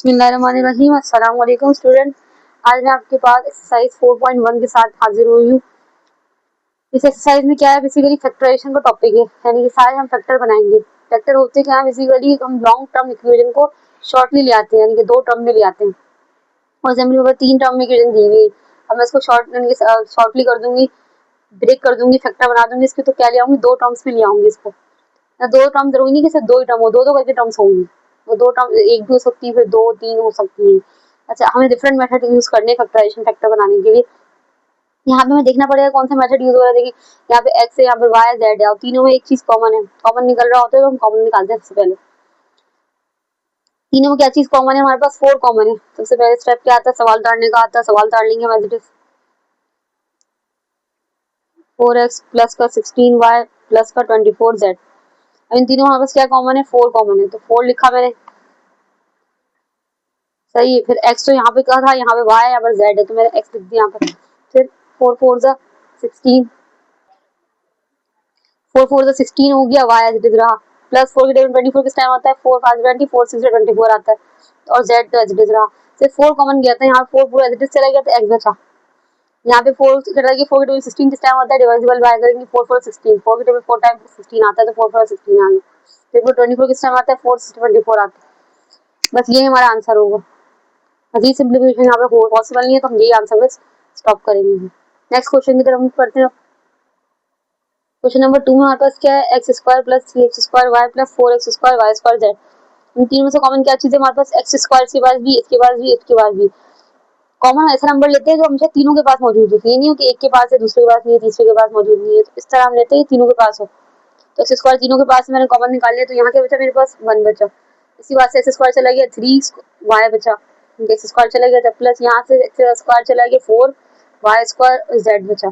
बिस्मिल्लाहिर्रहमानिर्रहीम। अस्सलाम वालेकुम स्टूडेंट। आज मैं आपके पास एक्सरसाइज 4.1 के साथ हाजिर हुई हूँ। इस एक्सरसाइज में क्या है, बेसिकली फैक्टराइजेशन का टॉपिक है, यानी कि सारे हम फैक्टर बनाएंगे। फैक्टर होते क्या है, बेसिकली हम लॉन्ग टर्म इक्वेशन को शॉर्टली ले आते हैं, यानी कि 2 टर्म में ले आते हैं। फॉर एग्जाम्पल 3 टर्म में इक्वेशन दी हुई, अब मैं इसको शॉर्टली कर दूंगी, ब्रेक कर दूंगी, फैक्टर बना दूंगी इसके, तो क्या ले आऊंगी, 2 टर्म्स में ले आऊंगी इसको। 2 टर्म जरूरी नहीं कि सिर्फ 2 ही टर्म हो, 2 करके टर्म्स होंगी। वो 2 टर्म एक भी हो सकती है, फिर 2 3 हो सकती है। अच्छा, हमें डिफरेंट मेथड यूज करने फैक्टराइजेशन फैक्टर बनाने के लिए। यहाँ पे हमें देखना पड़ेगा कौन सा मेथड यूज हो रहा है। देखिए यहाँ पे एक्स है, यहाँ पे वाई जेड है, और तीनों में एक चीज कॉमन है, कॉमन निकल रहा होता है तो हम कॉमन निकालते हैं। सबसे पहले तीनों में क्या चीज कॉमन है, हमारे पास 4 कॉमन है। सबसे पहले स्टेप क्या आता है, सवाल ताड़ने का आता है। सवाल ताड़ लेंगे हम, as it is 4x plus का 16y प्लस का 24z। इन तीनों हमारे पास क्या कॉमन है, 4 कॉमन है, तो 4 लिखा मैंने, सही है। फिर x तो यहाँ पे क्या था, यहाँ पे y है, यहाँ पर z है, तो मैंने x लिख दिया यहाँ पर। फिर 4 4 जा 16, 4 4 जा 16 हो गया, y एज इट इज रहा। प्लस 4 के टेबल 24 किस टाइम आता है, 4 5 20, 4 6 24 आता है, और z तो एज इट इज रहा। सिर्फ 4 कॉमन गया था, यहाँ 4 पूरा एज इट इज चला गया, तो x बचा। यहाँ पे 4 चला गया, 4 के टेबल 16 किस टाइम आता है, डिवाइजिबल बाय करेंगे, 4 4 16, 4 के टेबल 4 टाइम 16 आता है, तो 4 4 16 आ गया। फिर 24 किस टाइम आता है, 4 6 24 आता है। बस ये हमारा आंसर होगा। मजीद सिंप्लीफिकेशन यहाँ पे पॉसिबल नहीं है, तो हम यही आंसर में स्टॉप करेंगे। नेक्स्ट क्वेश्चन की तरफ हम पढ़ते हैं। क्वेश्चन नंबर 2 में हमारे पास क्या है, X square plus 3x square Y plus 4x square Y square Z. इन तीनों में से कॉमन क्या चीज है हमारे पास, एक्स स्क्वायर के पास भी, इसके पास भी, इसके पास भी। कॉमन ऐसा नंबर लेते हैं जो हमेशा तीनों के पास मौजूद हो। ये नहीं हो कि एक के पास है दूसरे के पास नहीं है, तीसरे के पास मौजूद नहीं है, तो इस तरह हम लेते हैं तीनों के पास हो। तो एक्स स्क्वायर तीनों के पास मैंने कॉमन निकाल लिया, तो यहाँ क्या बचा मेरे पास, 1 बचा। इसी बात से एक्स स्क्वायर चला गया, 3 वाई बचा, एक्स स्क्वायर चला गया था, प्लस यहाँ से एक्स स्क्वायर चला गया 4 वाई स्क्वायर जेड बचा।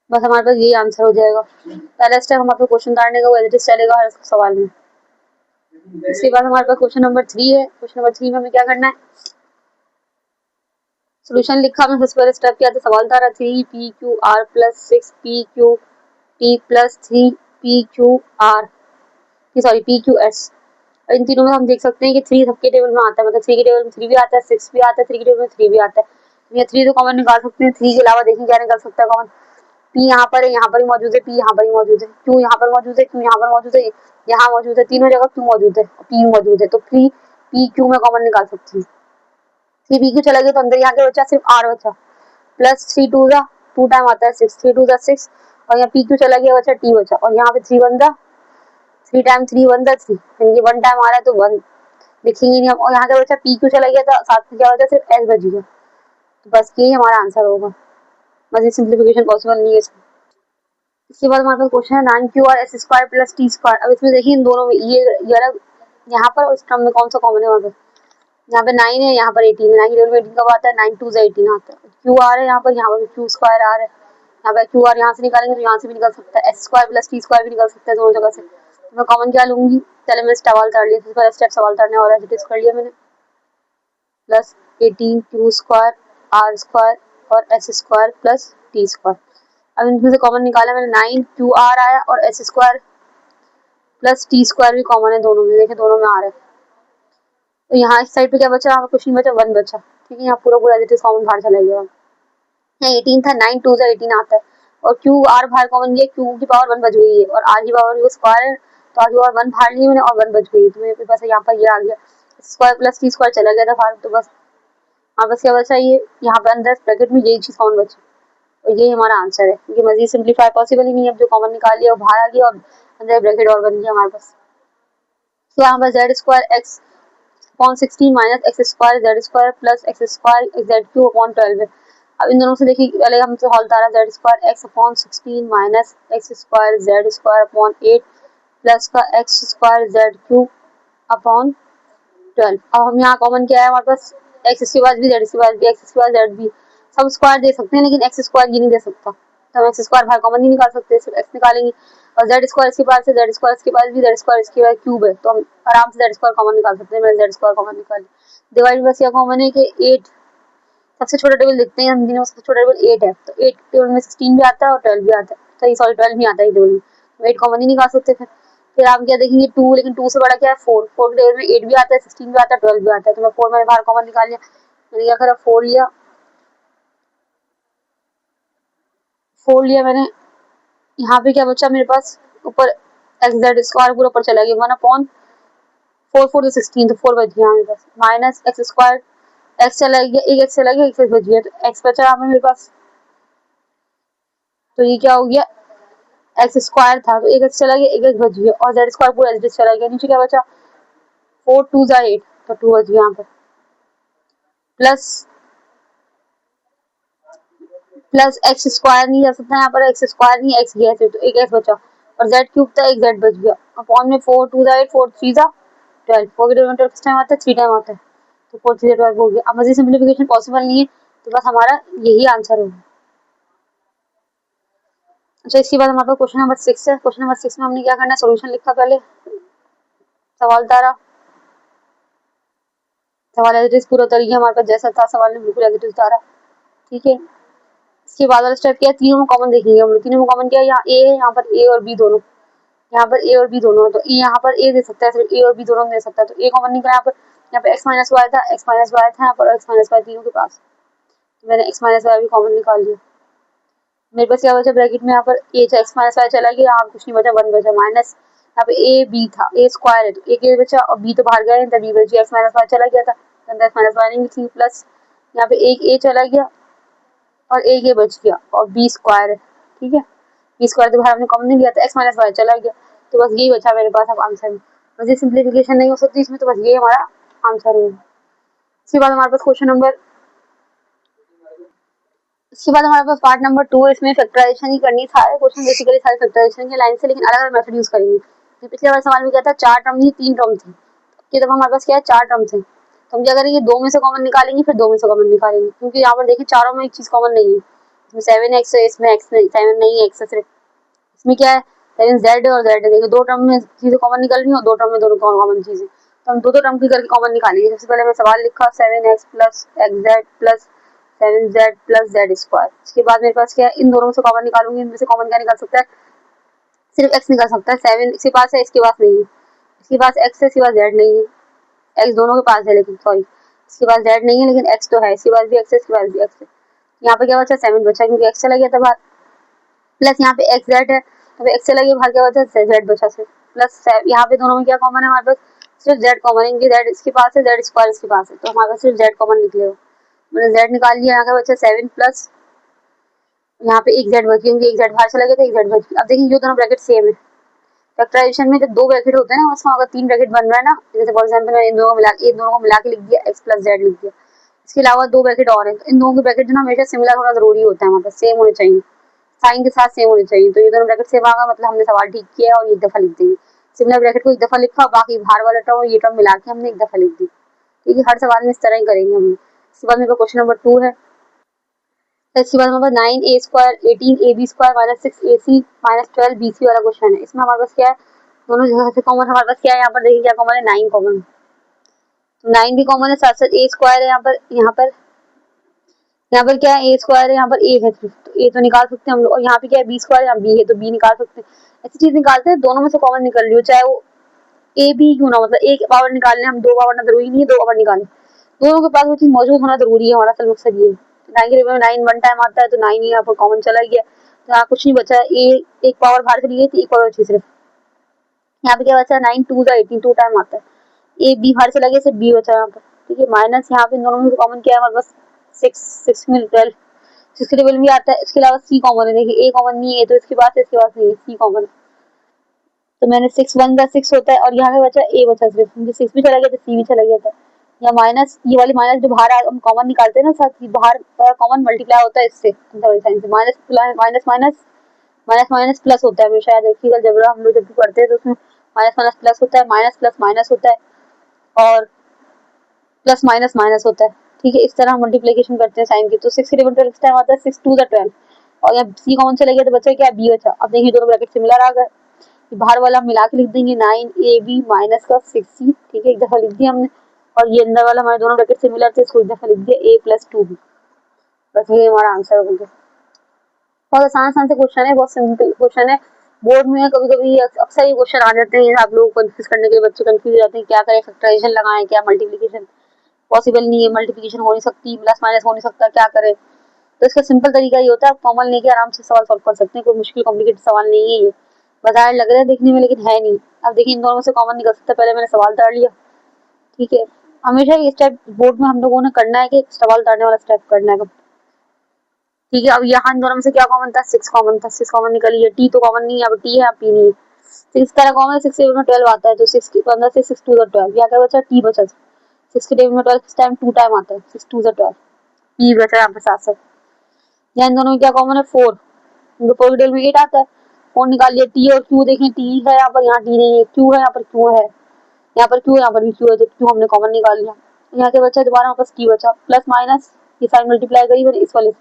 बस हमारे पास यही आंसर हो जाएगा। पहला स्टेप हमारे पास क्वेश्चन काटने का, वो एज इट इज चलेगा हर सवाल में। इसके बाद हमारे पास क्वेश्चन नंबर 3 है। क्वेश्चन नंबर 3 में हमें क्या करना है, सोल्यूशन लिखा मैं सबसे पहले स्टेप किया था, सवाल था 3 P Q R plus 6 P Q T plus 3 P Q R, sorry P Q S. इन तीनों में हम देख सकते हैं कि 3 सबके टेबल में आता है, मतलब 3 के टेबल में 3 भी आता है, 6 भी आता है, 3 के टेबल में 3 भी आता है। ये 3 तो कॉमन निकाल सकते हैं, 3 के अलावा देखिए क्या निकल सकता है कॉमन। पी यहाँ पर है, यहाँ पर ही मौजूद है, पी यहाँ पर ही मौजूद है, क्यू यहाँ पर मौजूद है, क्यू यहाँ पर मौजूद है, यहाँ मौजूद है, तीनों जगह क्यू मौजूद है, पी मौजूद है, तो पी पी क्यू में कॉमन निकाल सकती हूँ। 3 पी क्यू चला गया, तो अंदर यहाँ क्या बचा, सिर्फ आर बचा। प्लस 3 2 जा 2 टाइम आता है 6, 3 2 जा 6, और यहाँ पी क्यू चला गया, बचा टी बचा, और यहाँ पे 3 1 जा 3 टाइम 3 1 जा 3, यानी कि 1 टाइम आ रहा है तो 1 लिखेंगे नहीं हम। और यहाँ क्या बचा, पी क्यू चला गया था, साथ में क्या बचा, सिर्फ एस बच गया। तो बस यही हमारा आंसर होगा। मजीद सिंप्लीफिकेशन पॉसिबल नहीं है इसमें। इसके बाद हमारे पास क्वेश्चन है 9 Q R S square plus T square. अब इसमें देखिए इन दोनों में ये अलग, यहाँ पर उस टर्म में कौन सा कॉमन है, वहाँ पे यहाँ पे 9 है, यहाँ पर 18 है, 9 की 18 कब आता है, 9 2 से 18 आता है। क्यू आर है यहाँ पर क्यू स्क्वायर आर है, यहाँ पे क्यू आर यहाँ से निकालेंगे तो यहाँ से भी निकल सकता है, S square plus T square भी निकल सकता है दोनों जगह से। तो मैं कॉमन क्या लूंगी, पहले मैंने सवाल कर लिया, पहले स्टेप सवाल करने वाला है, कर लिया मैंने। Plus 18 Q square R square और S square plus T square. अब इनमें से कॉमन निकाला मैंने, 9 क्यू आर आया और S square plus T square भी कॉमन है दोनों में, देखिए दोनों में आ रहा है। तो यहाँ इस साइड पे क्या बचा, कुछ नहीं बचा, 1 बचा। ठीक है, यहाँ पूरा पूरा एज कॉमन बाहर चला गया। यहाँ 18 था, 9 2 से 18 आता है, और क्यू आर बाहर कॉमन गया, क्यू की पावर 1 बच गई है, और आर की पावर वो स्क्वायर है, तो आर की पावर 1 बाहर ली मैंने और 1 बच गई, तो मेरे पास यहाँ पर ये आ गया, स्क्वायर प्लस टी स्क्वायर चला गया था बाहर। तो बस हाँ, बस क्या बचा, ये यहाँ पे अंदर ब्रैकेट में यही चीज कॉमन बची, और ये हमारा आंसर है। क्योंकि मजीद सिंप्लीफाई पॉसिबल ही नहीं है, अब जो कॉमन निकाल लिया वो बाहर आ गया और अंदर ब्रैकेट और बन गया हमारे पास। तो यहाँ पर Z square X upon 16 minus X square Z square plus X square Z Q upon 12 है। अब इन दोनों से देखिए, पहले हमसे हॉल तारा Z square X upon 16 minus X square Z square upon 8 plus का X square Z Q upon 12। अब हम यहाँ कॉमन क्या है हमारे पास, एक्स के पास भी जेड के पास भी, एक्स के पास जेड भी, सब स्क्वायर दे सकते हैं, लेकिन एक्स स्क्वायर ये नहीं दे सकता, तो हम एक्स स्क्वायर बाहर कॉमन नहीं निकाल सकते, सिर्फ एक्स निकालेंगे। और जेड स्क्वायर इसके पास है, जेड स्क्वायर इसके पास भी, जेड स्क्वायर इसके पास क्यूब है, तो हम आराम से जेड स्क्वायर कॉमन निकाल सकते हैं। मैंने जेड स्क्वायर कॉमन निकाल लिया। डिवाइड बस क्या कॉमन है कि 8, सबसे छोटा टेबल देखते हैं हम, में सबसे छोटा टेबल 8 है, तो 8 टेबल में 16 भी आता है और 12 भी आता है, सही सॉरी 12 भी आता है टेबल में, तो 8 कॉमन ही निकाल सकते थे। फिर आप क्या देखेंगे 2, लेकिन 2 से बड़ा क्या है 4, 4 के टेबल में 8 भी आता है, 16 भी आता है, 12 भी आता है। तो मैं 4 मैंने बाहर कॉमन निकाल लिया। मैंने क्या करा 4 लिया, 4 लिया मैंने। यहाँ पे क्या बचा मेरे पास ऊपर एक्स जेड स्क्वायर पूरा ऊपर चला गया 1/4, 4 to 16, तो 4 बच गया मेरे पास। माइनस एक्स स्क्वायर, एक्स चला गया, एक एक्स चला गया, एक एक्स बच गया, तो एक्स बचा यहाँ पे मेरे पास। तो ये क्या हो गया एक्स स्क्वायर था, तो एक एक्स चला गया, एक एक्स बच गया, और जेड स्क्वायर पूरा एच चला गया। नीचे क्या बचा 4 2 जा 8, तो 2 बच गया यहाँ पर। प्लस प्लस एक्स स्क्वायर नहीं जा सकता यहाँ पर, एक्स स्क्वायर नहीं, एक्स गया तो एक एक्स बचा, और जेड क्यूब था, एक जेड बच गया। अपॉन में 4 2 जा 8, 4 3 जा 12, 4 के डिनोमिनेटर किस टाइम आता है 3 टाइम आता है, तो 4 3 12 हो गया। अब मजीद सिंप्लीफिकेशन पॉसिबल नहीं है, तो बस हमारा यही आंसर होगा। अच्छा, इसके बाद हमारे पास क्वेश्चन नंबर 6 है। क्वेश्चन नंबर 6 में हमने क्या करना है, सोल्यूशन लिखा पहले, सवाल तारा, सवाल एज इट इज पूरा तरीके हमारे पास जैसा था सवाल में बिल्कुल एज इट इज तारा। ठीक है, इसके बाद वाला स्टेप क्या है, तीनों में कॉमन देखेंगे हम लोग। तीनों में कॉमन क्या है, यहाँ ए है, यहाँ पर ए और बी दोनों, यहाँ पर ए और बी दोनों है, तो यहाँ पर ए दे सकता है, सिर्फ ए और बी दोनों में दे सकता है, तो ए कॉमन निकला यहाँ पर एक्स माइनस वाई था, एक्स माइनस वाई था यहाँ पर, एक्स माइनस वाई तीनों के पास, तो मैंने एक्स माइनस वाई भी कॉमन निकाल लिया। मेरे पास क्या बचा ब्रैकेट में, यहाँ पर ए था, एक्स माइनस वाई चला गया, यहाँ कुछ नहीं बचा, 1 बचा, माइनस यहाँ पे ए बी था, ए स्क्वायर है तो एक ए बचा, और बी तो बाहर गया है, बी बच गया, एक्स माइनस वाई चला गया था, एक्स माइनस वाई नहीं थी, प्लस यहाँ पे एक ए चला गया और एक ए बच गया, और बी स्क्वायर है। ठीक है, बी स्क्वायर तो बाहर हमने कॉमन नहीं लिया था, एक्स माइनस वाई चला गया, तो बस यही बचा मेरे पास अब आंसर में। मुझे सिंप्लीफिकेशन नहीं हो सकती इसमें, तो बस ये हमारा आंसर होगा। इसके बाद हमारे पास क्वेश्चन नंबर, इसके बाद हमारे पास पार्ट नंबर 2 है। इसमें फैक्टराइजेशन ही करनी, सारे क्वेश्चन बेसिकली सारे फैक्टराइजेशन के लाइन से, लेकिन अलग अलग मेथड यूज करेंगे। तो पिछले वाले सवाल में क्या था, 4 टर्म थी, 3 टर्म थी, कि दफा हमारे पास क्या है 4 टर्म थे, तो हम क्या करेंगे 2 में से कॉमन निकालेंगे, फिर 2 में से कॉमन निकालेंगे, क्योंकि यहाँ पर देखिए चारों में एक चीज कॉमन नहीं है। इसमें 7x है, इसमें x नहीं, 7 नहीं है, x है सिर्फ। इसमें क्या है 7 z और z है, देखिए 2 टर्म में चीजें कॉमन निकल रही है और 2 टर्म में दोनों कॉमन चीजें, तो हम 2 टर्म की करके कॉमन निकालेंगे। सबसे पहले मैं सवाल लिखा 7x plus x plus 7z plus Z square. इसके बाद मेरे पास क्या है, इन दोनों में से कॉमन निकालूंगी, इनमें से कॉमन क्या निकाल सकता है, सिर्फ x निकाल सकता है। 7 इसके पास है, इसके पास नहीं है, इसके पास x है, इसके पास z नहीं है, x दोनों के पास है लेकिन सॉरी, इसके पास z नहीं है लेकिन x तो है, इसके पास भी x है, इसके पास भी x है। यहाँ पे क्या बचा 7 बचा, क्योंकि x चला गया था बाहर, प्लस यहाँ पे एक्स जेड है, तो x चला गया बाहर, क्या बचा z बचा सिर्फ, प्लस यहाँ पे दोनों में क्या कॉमन है हमारे पास, सिर्फ z कॉमन है, क्योंकि z इसके पास है, z स्क्वायर इसके पास है, तो हमारे पास सिर्फ z कॉमन निकलेगा। मैंने z निकाल लिया, यहाँ का बचा 7 प्लस यहाँ पे एक जेड बच गया, क्योंकि एक जेड बाहर चला गया था, एक जेड बच गया। अब देखिए ये दोनों ब्रैकेट सेम है, फैक्टराइजेशन में जब 2 ब्रैकेट होते हैं ना, उसमें अगर 3 ब्रैकेट बन रहा है ना, जैसे फॉर एग्जांपल मैंने इन दोनों को मिला के लिख दिया x प्लस जेड लिख दिया, इसके अलावा 2 ब्रैकेट और हैं, तो इन दोनों के ब्रैकेट जो ना हमेशा सिमिलर होना जरूरी होता है, मतलब सेम होने चाहिए, साइन के साथ सेम होने चाहिए। तो ये दोनों ब्रैकेट सेम आ गया, मतलब हमने सवाल ठीक किया और ये एक दफा लिख देंगे। सिमिलर ब्रैकेट को एक दफा लिखा, बाकी बाहर वाला टर्म और ये टर्म मिला के हमने एक दफा लिख दी। ठीक है, हर सवाल में इस तरह ही करेंगे हम। इसके बाद मेरे पास क्वेश्चन नंबर 2 है। इसके बाद हमारे पास 9a square 18ab square minus 6ac minus 12bc वाला क्वेश्चन है। इसमें हमारे पास क्या है, दोनों जगह से कॉमन हमारे पास क्या है, यहाँ पर देखिए क्या कॉमन है, 9 कॉमन, तो 9 भी कॉमन है, साथ साथ a स्क्वायर है, यहाँ पर क्या है, a स्क्वायर है, यहाँ पर a है सिर्फ, तो a तो निकाल सकते हैं हम लोग, और यहाँ पे क्या है b स्क्वायर, यहाँ b है तो b निकाल सकते हैं। ऐसी चीज निकालते हैं, दोनों में से कॉमन निकल रही हो, चाहे वो a b क्यों ना, मतलब एक पावर निकालने हम 2 पावर ना जरूरी नहीं है 2 पावर निकालें, दोनों के पास वो चीज मौजूद होना जरूरी है, हमारा असल मकसद ये है। 9 के रिवर में 9 वन टाइम आता है, तो 9 यहाँ पर कॉमन चला गया, तो यहाँ कुछ नहीं बचा, एक पावर बाहर चली गई थी, एक पावर बची सिर्फ, यहाँ पे क्या बचा 9 2 18 2 टाइम आता है, ए बी बाहर चला गया, सिर्फ बी बचा यहाँ पर। ठीक है, माइनस यहाँ पे इन दोनों में कॉमन क्या है हमारे पास 6 में 12, 6 के टेबल भी आता है, इसके अलावा सी कॉमन है, देखिए ए कॉमन नहीं है, तो इसके पास है, इसके पास नहीं है, सी कॉमन है, तो मैंने 6 1 का 6 होता है, और यहाँ पे बचा ए बचा सिर्फ, क्योंकि 6 भी चला गया तो सी भी चला गया था। या माइनस, ये वाली माइनस जो बाहर हम कॉमन निकालते हैं ना, साथ ही बाहर कॉमन मल्टीप्लाई होता है इससे, साइन से minus minus minus minus minus plus होता है, हमेशा याद रखिएगा, जब हम लोग जब भी पढ़ते हैं तो उसमें माइनस माइनस प्लस होता है, माइनस प्लस माइनस होता है, और प्लस माइनस माइनस होता है। ठीक है, इस तरह हम मल्टीप्लिकेशन करते हैं साइन की, तो 6 के 12 टाइम आता है, 6 2 12, और यहाँ सी कॉमन चला गया तो बचा क्या, बी बचा। अब देखिए दोनों ब्रैकेट सिमिलर आ गए, बाहर वाला हम मिला के लिख देंगे 9ab माइनस का 6c, ठीक है, एक दफा लिख दिया हमने, और ये अंदर वाला हमारे दोनों ब्रैकेट सिमिलर थे, इसको एक दफा लिख दिया a प्लस 2b, बस ये हमारा आंसर हो गया। बहुत आसान आसान से क्वेश्चन है, बहुत सिंपल क्वेश्चन है, बोर्ड में कभी कभी अक्सर ही क्वेश्चन आ जाते हैं, आप लोग कंफ्यूज करने के लिए बच्चे कंफ्यूज हो जाते हैं क्या करें, फैक्टराइजेशन लगाएं क्या मल्टीप्लिकेशन, पॉसिबल नहीं है, मल्टीप्लिकेशन हो नहीं सकती, प्लस माइनस हो नहीं सकता, क्या करें। तो इसका सिंपल तरीका ये होता है, आप कॉमन लेके आराम से सवाल सॉल्व कर सकते हैं, कोई मुश्किल कॉम्प्लिकेटेड सवाल नहीं है ये, बाजार लग रहा है देखने में लेकिन है नहीं। अब देखिए इन दोनों में से कॉमन निकल सकता है, पहले मैंने सवाल उतार लिया, ठीक है। हमेशा ये स्टेप बोर्ड में हम लोगों ने करना है कि सवाल उतारने वाला स्टेप करना है, ठीक है। अब यहाँ इन दोनों में से क्या कॉमन था, 6 कॉमन था, 6 कॉमन निकली है, टी तो कॉमन नहीं है, अब टी है, अब पी नहीं है, 6 तरह कॉमन है, 6 टेबल में 12 आता है, तो 6 के अंदर से 6 2 12, यहाँ क्या बचा, टी बचा, 6 के टेबल में 12 किस टाइम 2 टाइम आता है, 6 2 12, पी बचा यहाँ पे 7 से। यहाँ इन दोनों में क्या कॉमन है, 4, इनको 4 के टेबल में 8 आता है, 4 निकाल लिया, टी और क्यू देखें, टी है यहाँ पर, यहाँ टी नहीं है, क्यू है यहाँ पर, क्यू है यहाँ पर, क्यू यहाँ पर भी क्यू है, तो क्यू हमने कॉमन निकाल लिया। यहाँ के बचा दोबारा वापस टी बचा, प्लस माइनस ये साइन मल्टीप्लाई करी मैंने इस वाले से,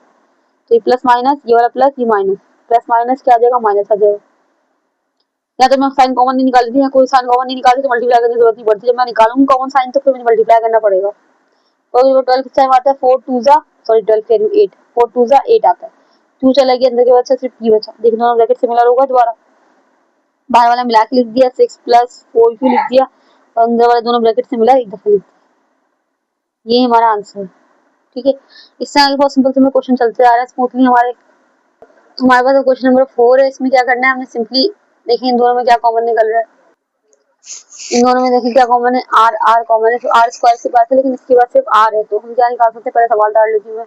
तो ये प्लस माइनस, ये वाला प्लस, ये माइनस, प्लस माइनस क्या आ जाएगा, माइनस आ जाएगा। या तो मैं साइन कॉमन नहीं निकाल थी, या कोई साइन कॉमन नहीं निकालती तो मल्टीप्लाई करने की जरूरत नहीं पड़ती, जब मैं निकालूंगी कॉमन साइन तो फिर मुझे मल्टीप्लाई करना पड़ेगा। तो 12 किस टाइम आता है, 4 2 जा, सॉरी 12 कह रही हूँ 8, 4 2 जा 8 आता है, क्यू चला गया अंदर के बच्चा, सिर्फ पी बचा, देखो दोनों ब्रैकेट सिमिलर होगा, दोबारा बाहर वाला मिला के लिख दिया, 6 प्लस 4 क्यू लिख दिया, और अंदर वाले दोनों ब्रैकेट सिमिलर एक दफा लिख दिया, ये हमारा आंसर है, ठीक है। इससे आगे बहुत सिंपल सिंपल क्वेश्चन चलते आ रहे हैं स्मूथली हमारे। हमारे पास क्वेश्चन नंबर 4 है, इसमें क्या करना है हमने, सिंपली देखिए इन दोनों में क्या कॉमन निकल रहा है, इन दोनों में देखिए क्या कॉमन है, आर, आर कॉमन है, तो आर स्क्वायर के पास है, लेकिन इसके बाद सिर्फ आर है, तो हम क्या निकाल सकते हैं, पहले सवाल डाल लेती हूँ मैं,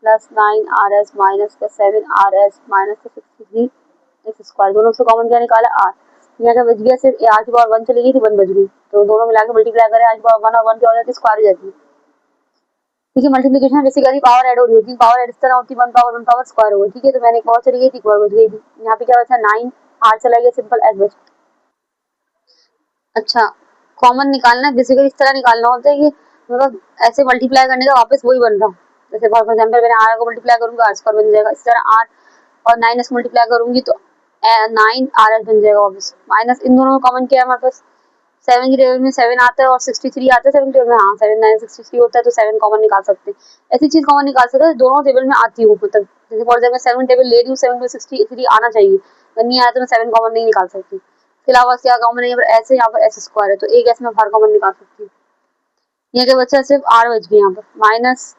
प्लस 9 आर एस माइनस का 7 आर एस माइनस का 63 एक्स स्क्वायर, दोनों से कॉमन क्या निकाला, आर, यहाँ का बच गया सिर्फ आर की पावर 1 चली गई थी, 1 बच गई, तो दोनों मिला के मल्टीप्लाई करें, आर की पावर 1 और 1 क्या हो जाती है, स्क्वायर हो जाती है, ठीक है। मल्टीप्लिकेशन बेसिकली पावर ऐड हो रही होती है, पावर ऐड इस तरह होती है, 1 पावर स्क्वायर हो गई, ठीक है। तो मैंने एक पावर चली गई थी, एक पावर बच गई थी, यहाँ पे क्या बचा, 9 आर चला गया, सिंपल एस बचा। अच्छा, कॉमन निकालना है बेसिकली इस तरह निकालना होता है कि मतलब ऐसे मल्टीप्लाई करने का वापस वही बन रहा, जैसे फॉर एग्जांपल मैंने आर को मल्टीप्लाई करूंगा, आर स्क्वायर बन जाएगा, इस तरह आर और 9s मल्टीप्लाई करूंगी तो 9 आर एस बन जाएगा वापस, माइनस इन दोनों में कॉमन क्या है हमारे पास, 7 की टेबल में 7 आता है और 63 आता है, 7 टेबल में, हाँ 7 9 63 होता है, तो 7 कॉमन निकाल सकते हैं, ऐसी चीज कॉमन निकाल सकते हैं दोनों टेबल में आती हो, मतलब जैसे फॉर एग्जाम्पल 7 टेबल ले रही हूँ, 7 में 63 आना चाहिए, अगर नहीं आया तो मैं 7 कॉमन नहीं निकाल सकती। इसके अलावा क्या कॉमन है, यहाँ पर ऐसे, यहाँ पर एस स्क्वायर है, तो एक ऐसे में बाहर कॉमन निकाल सकती हूँ, यहाँ के बच्चा सिर्फ आर बच गया, यहाँ पर minus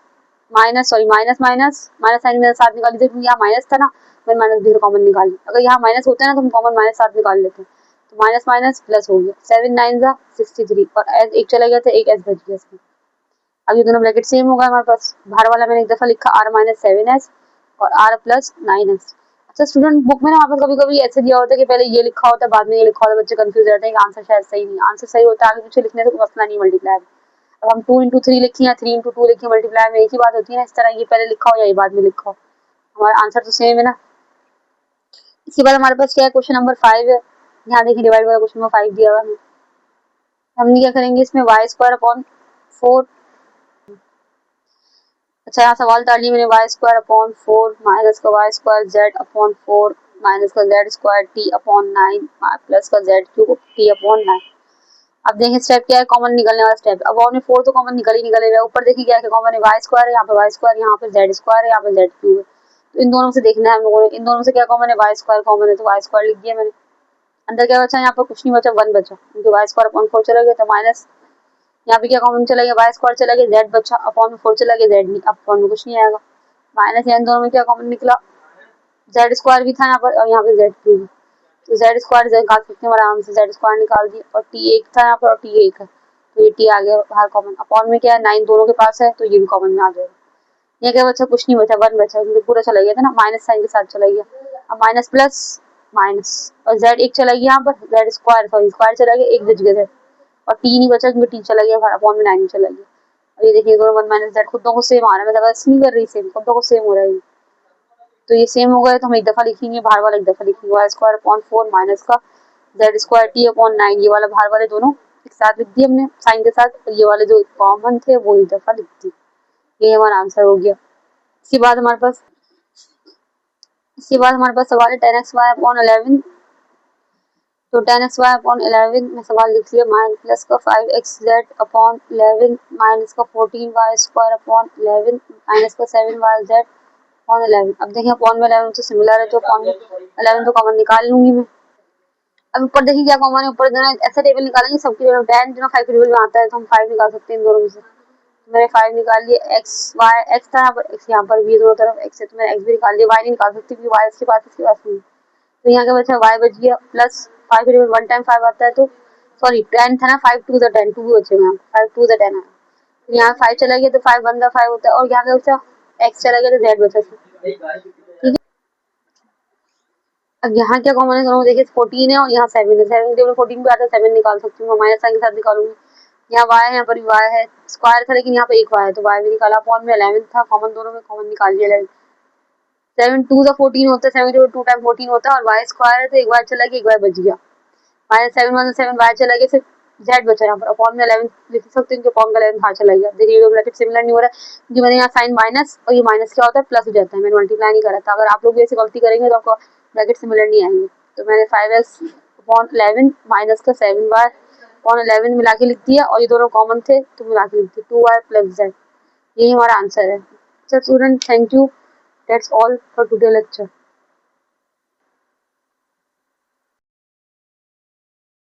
minus sorry minus minus minus sign मेरे साथ निकाल लीजिए, क्योंकि यहाँ माइनस था ना, मैंने माइनस भी कॉमन निकाली, अगर यहाँ माइनस होता है ना तो हम कॉमन माइनस साथ निकाल लेते हैं, तो माइनस माइनस प्लस हो गया, 7 9 जा 63 और एस एक चला गया था, एक एस बच गया इसमें। अब ये दोनों ब्रैकेट सेम होगा हमारे पास, बाहर वाला मैंने एक दफा लिखा आर माइनस 7s और आर प्लस 9s। अच्छा स्टूडेंट, बुक में ना वहाँ पर कभी कभी ऐसे दिया होता है कि पहले ये लिखा होता है बाद में ये लिखा होता है, बच्चे कंफ्यूज रहते हैं कि आंसर शायद सही नहीं, आंसर सही होता है आगे पीछे लिखने से कोई मसला नहीं मल्टीप्लाई। अब हम 2 इंटू 3 लिखी या 3 इंटू 2 लिखी, मल्टीप्लाई में एक ही बात होती है ना, इस तरह ये पहले लिखा हो या ये बाद में लिखा हो, हमारा आंसर तो सेम है ना। इसके बाद हमारे पास क्या है, क्वेश्चन नंबर 5 है, यहाँ देखिए डिवाइड वाला क्वेश्चन नंबर 5 दिया हुआ है, हमने क्या करेंगे इसमें वाई स्क्वायर अपॉन 4, अच्छा यहाँ सवाल डाल लिया मैंने, वाई स्क्वायर अपॉन 4 माइनस का Y square Z upon 4 minus का Z square T upon 9 plus का जेड क्यूब टी अपॉन 9। अब देखिए स्टेप क्या है, कॉमन निकलने वाला स्टेप, अब और में 4 तो कॉमन निकल ही निकलेगा, ऊपर देखिए क्या है, कॉमन है वाई स्क्वायर है, यहाँ पे वाई स्क्वायर, यहाँ पे जेड स्क्वायर है, यहाँ पे जेड क्यूब है, तो इन दोनों से देखना है हम लोगों ने, इन दोनों से क्या कॉमन है, वाई स्क्वायर कॉमन है, तो वाई स्क्वायर लिख दिया मैंने, अंदर क्या बचा, यहाँ पर कुछ नहीं बचा, 1 बचा, क्योंकि वाई स्क्वायर अपॉन 4 चला गया, तो माइनस यहाँ पे क्या कॉमन चला गया, वाई स्क्वायर चला गया, जेड बचा, अपॉन में 4 चला गया, जेड नहीं, अपॉन में कुछ नहीं आएगा, माइनस इन दोनों में क्या कॉमन निकला, जेड स्क्वायर भी था यहाँ पर और यहाँ पे जेड क्यूब, तो जेड स्क्वायर निकाल सकते हैं आराम से, जेड स्क्वायर निकाल दिया, और टी एक था यहाँ पर और टी एक है, तो ये टी आ गया बाहर कॉमन, अपॉन में क्या है 9 दोनों के पास है, तो ये भी कॉमन में आ जाएगा। ये क्या बचा, कुछ नहीं बचा, 1 बचा, क्योंकि पूरा चला गया था ना, माइनस साइन के साथ चला गया, अब माइनस प्लस माइनस, और जेड एक चला गया यहाँ पर, जेड स्क्वायर सॉरी स्क्वायर चला गया, एक बच गया जेड, और टी नहीं बचा क्योंकि टी चला गया अपॉन में 9 चला गया। अब ये देखिए दोनों 1 माइनस जेड खुदों को सेम आ रहा है, मैं जबरदस्ती नहीं कर रही, सेम खुदों को सेम हो रहा है, तो ये सेम हो गए, तो हम एक दफा लिखेंगे, बाहर वाला एक दफा लिखेंगे, वाई स्क्वायर अपॉन 4 माइनस का जेड स्क्वायर टी अपॉन 9, ये वाला बाहर वाले दोनों एक साथ लिख दिए हमने साइन के साथ, और ये वाले जो कॉमन थे वो एक दफा लिख दिए, ये हमारा आंसर हो गया। इसके बाद हमारे पास सवाल है 10x y अपॉन 11, तो 10x y अपॉन 11 में सवाल लिख लिया, माइनस प्लस का 5x z अपॉन 11 माइनस का 14y स्क्वायर अपॉन 11 माइनस का 7y z अपॉन 11। अब देखिए अपॉन में 11 से सिमिलर है, तो अपॉन में 11 तो कॉमन निकाल लूंगी मैं, अब ऊपर देखिए क्या कॉमन है, ऊपर दोनों ऐसा टेबल निकालेंगे सबकी दोनों 10 दोनों 5 के टेबल में आता है तो हम 5 निकाल सकते हैं इन दोनों में से। मैंने 5 निकाल लिए, एक्स वाई एक्स था यहाँ पर, एक्स यहाँ पर भी दोनों तरफ एक्स है तो मैंने एक्स भी निकाल लिया, वाई नहीं निकाल सकती क्योंकि वाई इसके पास नहीं। तो यहाँ क्या बचा, वाई बच गया प्लस 5 के टेबल 1 टाइम 5 आता है तो सॉरी 10 था ना, 5 टू द 10 2 भी बचेगा यहाँ, 5 टू द 10 है। यहाँ 5 चला गया तो 5 1 द 5 होता है और यहाँ क्या बचा, एक्स चला गया तो जेड बचा। ठीक है, अब यहाँ क्या कॉमन है दोनों देखिए 14 है और यहाँ 7 है, 7 टेबल 14 भी आता है 7 निकाल सकती हूँ, माइनस साइन के साथ निकालूंगी। यहाँ y है, यहाँ पर भी y है, स्क्वायर था लेकिन यहाँ पे एक y है तो y भी निकाला, अपॉन में 11 था, कॉमन दोनों में कॉमन निकाल लिया 11। 7 टू द 14 होता है, 7 टेबल 2 टाइम 14 होता है और y स्क्वायर है तो एक y चला गया एक y बच गया, माइनस 7 1 7 y चला गया, सिर्फ z बचा यहाँ पर, अपॉन में 11 लिख सकते हैं, अपॉन का 11 बाहर चला गया। देखिए ये ब्रैकेट सिमिलर नहीं हो रहा है क्योंकि मैंने यहाँ साइन माइनस और ये माइनस क्या होता है प्लस हो जाता है, मैंने मल्टीप्लाई नहीं करा था। अगर आप लोग भी ऐसी गलती करेंगे तो आपको ब्रैकेट सिमिलर नहीं आएंगे। तो मैंने 5x अपॉन 11 माइनस का 7y अपॉन 11 मिला के लिख दिया और ये दोनों कॉमन थे तो मिला के लिख दिया 2y प्लस z, यही हमारा आंसर है। So student thank you, that's all for today lecture.